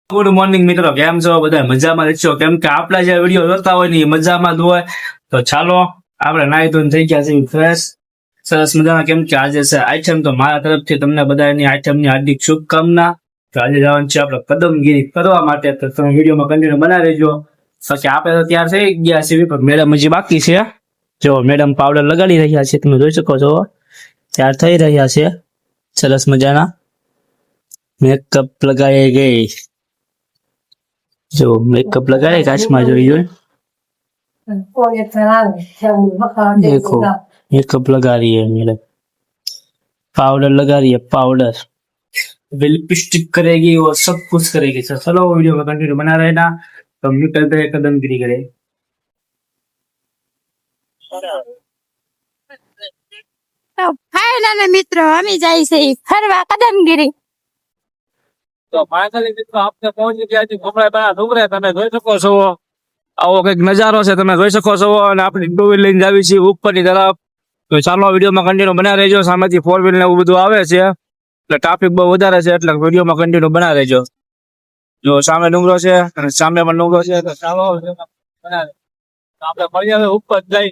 Good morning મિત્રો, કેમ છો બધા? મજામાં જ છો? કેમ કે આપણા જે વિડીયો જોતા હોય ને એ મજામાં જ હોય. તો ચાલો આપણે નાહી ધોઈને થઈ ગયા છે ફ્રેશ, સરસ મજાના. કેમ કે આજે છે આઈટમ, તો મારા તરફથી તમને બધાની આઈટમની હાર્દિક શુભકામના. તો આજે જવાનું છે આપણે કદમગીરી કરવા માટે, તો તમે વિડીયોમાં કન્ટિન્યુ બનાવી રહેજો. પછી આપણે તો તૈયાર થઈ ગયા છીએ, પણ મેડમ હજી બાકી છે. જો મેડમ પાવડર લગાડી રહ્યા છે, તમે જોઈ શકો છો. તૈયાર થઈ રહ્યા છે સરસ મજાના. મેકઅપ લગાવી ગઈ, જો મેકઅપ लगाए काश में जो देखो मेकअप लगा रही है मेरे, पाउडर लगा रही है पाउडर, लिपस्टिक करेगी और सब कुछ करेगी। तो चलो वीडियो में कंटिन्यू बना रहना, तो हम निकलते हैं कदमगिरी करे। તો ફાઇનલ મિત્રો અમે જાય છે ફરવા કદમગીરી। તો ફાઇનલી મિત્રો આપણે પહોંચી ગયા છીએ ભમરાઈના ડુંગરે। તમે જોઈ શકો છો આવો કઈક નજારો છે, તમે જોઈ શકો છો। અને આપણે ટુ વ્હીલ લઈને જાવી છીએ ઉપરની તરફ। તો ચાલો વિડીયોમાં કન્ટિન્યુ બના રહેજો। સામેથી ફોર વ્હીલ ને એવું બધું આવે છે, એટલે ટ્રાફિક બહુ વધારે છે, એટલે વિડીયોમાં કન્ટિન્યુ બના રહેજો। જો સામે ડુંગરો છે અને સામે પણ ડુંગરો છે, તો ચાલો આપણે મળીએ હવે ઉપર જઈ।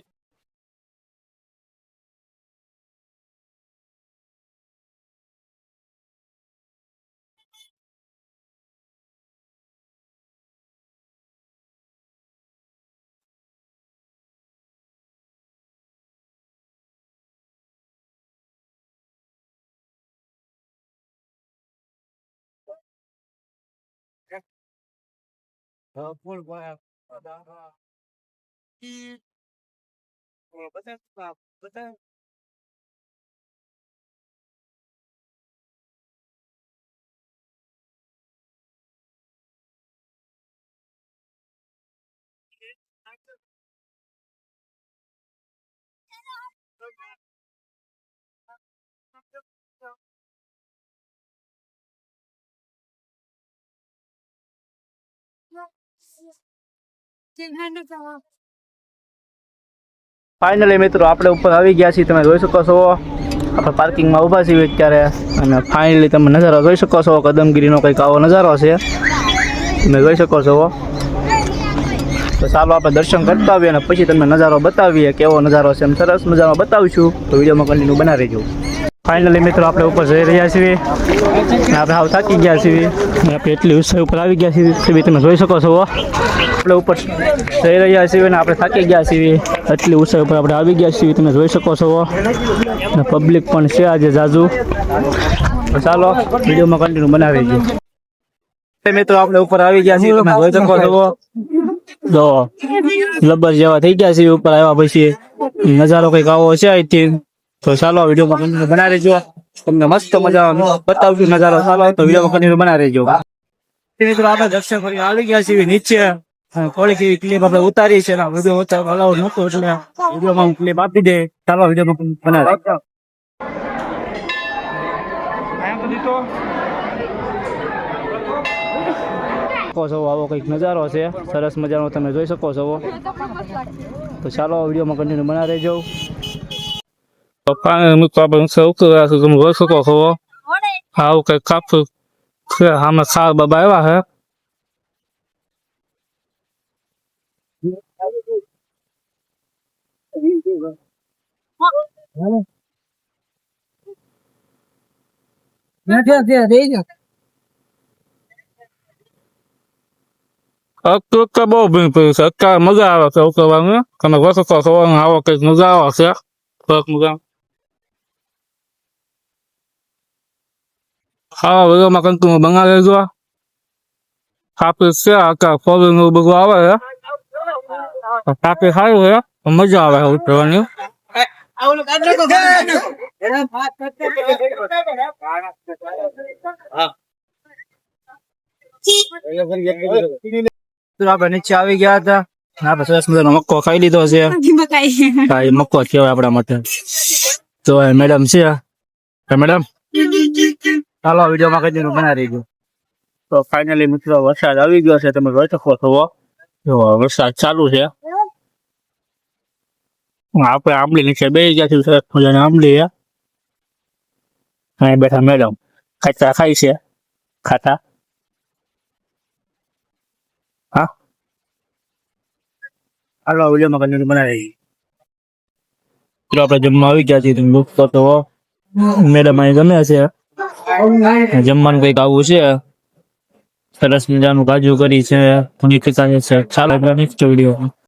ફાઇનલી મિત્રો આપણે ઉપર આવી ગયા છીએ, તમે જોઈ શકો છો। આપણે પાર્કિંગમાં ઊભા છીએ અત્યારે, અને ફાઇનલી તમે નજારો જોઈ શકો છો। કદમગીરીનો કંઈક આવો નજારો છે, તમે જોઈ શકો છો। તો ચાલો આપણે દર્શન કરતા આવીએ અને પછી તમને નજારો બતાવીએ કેવો નજારો છે, એમ સરસ મજાનો બતાવીશું। તો વિડીયોમાં કન્ટિન્યુ બનાવી રહેજો। ફાઇનલી મિત્રો આપણે ઉપર જઈ રહ્યા છીએ, આપણે હાવ થાકી ગયા છીએ, આપણે એટલી ઊંચાઈ ઉપર આવી ગયા છીએ, તમે જોઈ શકો છો। આપણે ઉપર જઈ રહ્યા છીએ અને આપણે થાકી ગયા છીએ, એટલી ઊંચાઈ ઉપર આપણે આવી ગયા છીએ, તમે જોઈ શકો છો। અને પબ્લિક પણ છે આજે જાજુ। તો ચાલો વિડીયોમાં કન્ટિન્યુ બનાવી દેજો। મિત્રો આપણે ઉપર આવી ગયા છીએ, તમે જોઈ શકો છો। જો લબર જેવા થઈ ગયા છીએ ઉપર આવ્યા પછી, નજારો કંઈક આવો છે અહીંથી। તો ચાલો વિડીયોમાં કન્ટિન્યુ બનાવી દેજો, તમને મસ્ત મજાનો બતાવશું નજારો। ચાલો તો વિડીયોમાં કન્ટિન્યુ બનાવી દેજો। મિત્રો આપણે દર્શન કરી આવી ગયા છીએ નીચે, થોડીક એવી ક્લિપ આપણે ઉતારી છે, વિડીયો ઉતારવા અલાઉડ નહોતો, એટલે વિડીયોમાં હું ક્લિપ આપી દે। ચાલો વિડીયોમાં બનાવી દેજો। આવો કંઈક નજારો છે સરસ મજાનો, તમે જોઈ શકો છો। તો ચાલો વિડીયોમાં કન્ટિન્યુ બનાવી રહેજો। પપ્પાને તમે જોઈ શકો છો, આવું કંઈક કાપું છે, આમાં ખાર બાબા આવ્યા છે। બહુ ભીડ પડી છે અત્યારે, મજા આવે છે ઉતરવાની। તમે જોઈ શકો છો આવો કંઈક નજારો છે સરસ મજા। હા વિડીયોમાં કંઈક બનાવી લેજો। ટ્રાફિક છે અત્યારે, ફોર વ્હીલ નું બધું આવે છે, ટ્રાફિક સારું છે, મજા આવે છે ઉતરવાની। આપણે નીચે આવી ગયા હતા, આપણે સરસ મજાનો મક્કો ખાઈ લીધો છે। હા, એ મક્કો જ કહેવાય આપણા માટે। તો મેડમ છે, મેડમ ચાલો વિડીયોમાં કન્ટિન્યુ બનાવી દેજો। તો ફાઇનલી મિત્રો વરસાદ આવી ગયો છે, તમે જોઈ શકો છો। જો વરસાદ ચાલુ છે, આપણે આંબલી નીચે બેસી ગયા છીએ, સરસ મજાની આંબલી છે। અહીં બેઠા મેડમ ખાતા ખાય છે, ખાતા હા હાલો વિડીયોમાં કન્ટિન્યુ બનાવી મિત્રો આપણે જમવા આવી ગયા છીએ તમે ભૂખતો તો મેડમ અહીં જમે છે જમવાનું કંઈક આવું છે સરસ મજાનું કાજુ કરી છે પનીર ટીકા છે ચાલો નેક્સ્ટ વિડીયો